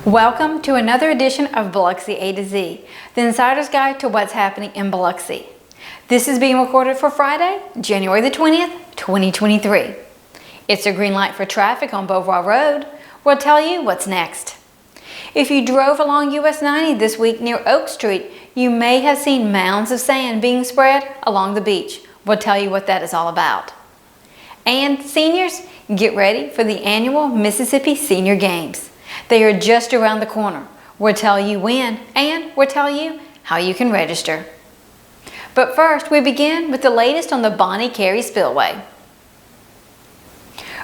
Welcome to another edition of Biloxi A to Z, the insider's guide to what's happening in Biloxi. This is being recorded for Friday, January the 20th, 2023. It's a green light for traffic on Beauvoir Road. We'll tell you what's next. If you drove along US 90 this week near Oak Street, you may have seen mounds of sand being spread along the beach. We'll tell you what that is all about. And seniors, get ready for the annual Mississippi Senior Games. They are just around the corner. We'll tell you when, and we'll tell you how you can register. But first, we begin with the latest on the Bonnie Carey spillway.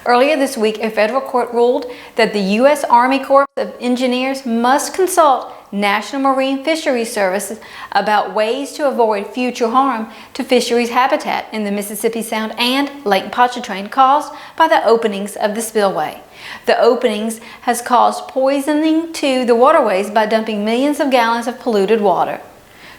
Earlier this week, a federal court ruled that the U.S. Army Corps of Engineers must consult National Marine Fisheries Services about ways to avoid future harm to fisheries habitat in the Mississippi Sound and Lake Pontchartrain caused by the openings of the spillway. The openings has caused poisoning to the waterways by dumping millions of gallons of polluted water.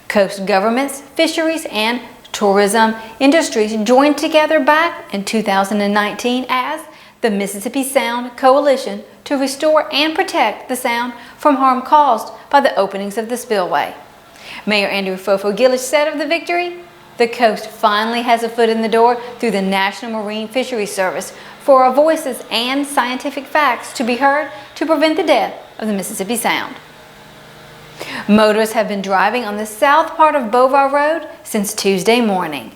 Coast governments, fisheries, and tourism industries joined together back in 2019 as the Mississippi Sound Coalition to restore and protect the sound from harm caused by the openings of the spillway. Mayor Andrew Fofo Gillish said of the victory, "The coast finally has a foot in the door through the National Marine Fisheries Service for our voices and scientific facts to be heard to prevent the death of the Mississippi Sound." Motorists have been driving on the south part of Beauvoir Road since Tuesday morning.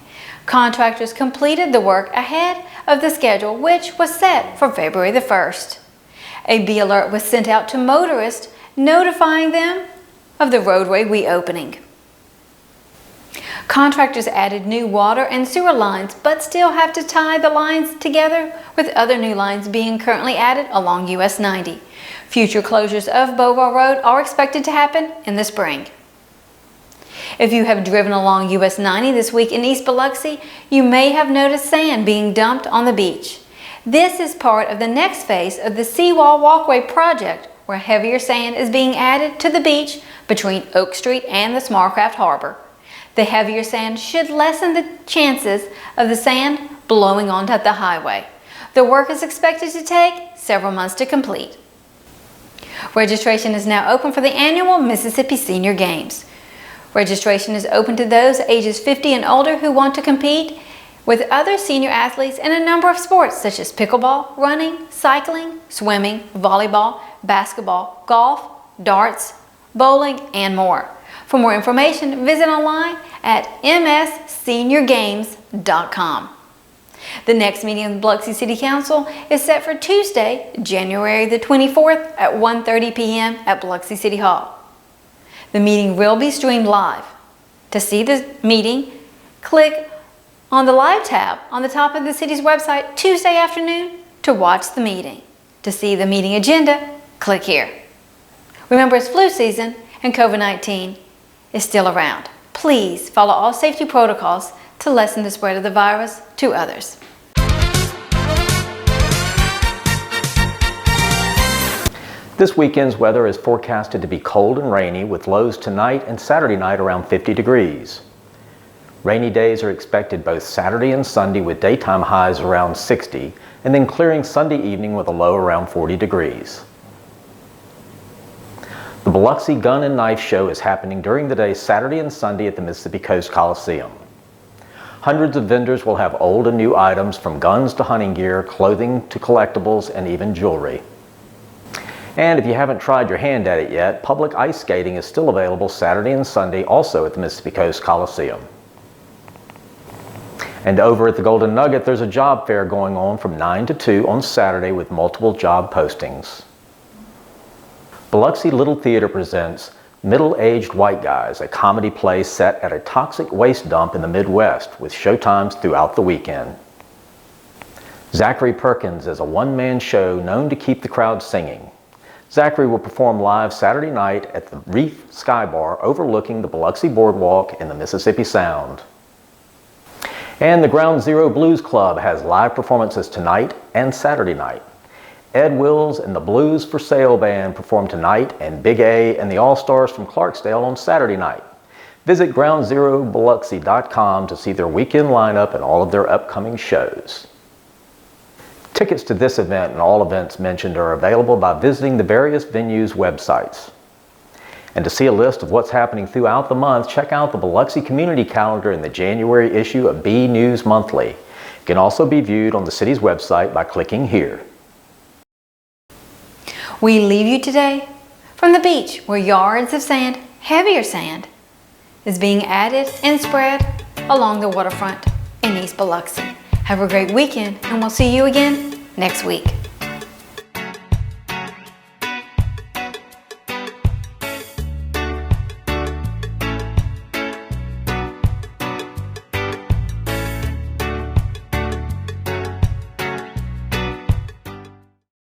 Contractors completed the work ahead of the schedule, which was set for February the 1st. A B alert was sent out to motorists, notifying them of the roadway reopening. Contractors added new water and sewer lines, but still have to tie the lines together with other new lines being currently added along US 90. Future closures of Beauvoir Road are expected to happen in the spring. If you have driven along US 90 this week in East Biloxi, you may have noticed sand being dumped on the beach. This is part of the next phase of the Seawall Walkway project, where heavier sand is being added to the beach between Oak Street and the Smallcraft Harbor. The heavier sand should lessen the chances of the sand blowing onto the highway. The work is expected to take several months to complete. Registration is now open for the annual Mississippi Senior Games. Registration is open to those ages 50 and older who want to compete with other senior athletes in a number of sports such as pickleball, running, cycling, swimming, volleyball, basketball, golf, darts, bowling, and more. For more information, visit online at msseniorgames.com. The next meeting of the Biloxi City Council is set for Tuesday, January the 24th at 1:30 p.m. at Biloxi City Hall. The meeting will be streamed live. To see the meeting, click on the Live tab on the top of the city's website Tuesday afternoon to watch the meeting. To see the meeting agenda, click here. Remember, it's flu season and COVID-19 is still around. Please follow all safety protocols to lessen the spread of the virus to others. This weekend's weather is forecasted to be cold and rainy with lows tonight and Saturday night around 50 degrees. Rainy days are expected both Saturday and Sunday with daytime highs around 60 and then clearing Sunday evening with a low around 40 degrees. The Biloxi Gun and Knife Show is happening during the day Saturday and Sunday at the Mississippi Coast Coliseum. Hundreds of vendors will have old and new items from guns to hunting gear, clothing to collectibles, and even jewelry. And if you haven't tried your hand at it yet, public ice skating is still available Saturday and Sunday also at the Mississippi Coast Coliseum. And over at the Golden Nugget, there's a job fair going on from 9 to 2 on Saturday with multiple job postings. Biloxi Little Theater presents Middle-Aged White Guys, a comedy play set at a toxic waste dump in the Midwest with showtimes throughout the weekend. Zachary Perkins is a one-man show known to keep the crowd singing. Zachary will perform live Saturday night at the Reef Sky Bar overlooking the Biloxi Boardwalk and the Mississippi Sound. And the Ground Zero Blues Club has live performances tonight and Saturday night. Ed Wills and the Blues for Sale Band perform tonight, and Big A and the All-Stars from Clarksdale on Saturday night. Visit groundzerobiloxi.com to see their weekend lineup and all of their upcoming shows. Tickets to this event and all events mentioned are available by visiting the various venues' websites. And to see a list of what's happening throughout the month, check out the Biloxi Community Calendar in the January issue of B News Monthly. It can also be viewed on the city's website by clicking here. We leave you today from the beach where yards of sand, heavier sand, is being added and spread along the waterfront in East Biloxi. Have a great weekend, and we'll see you again next week.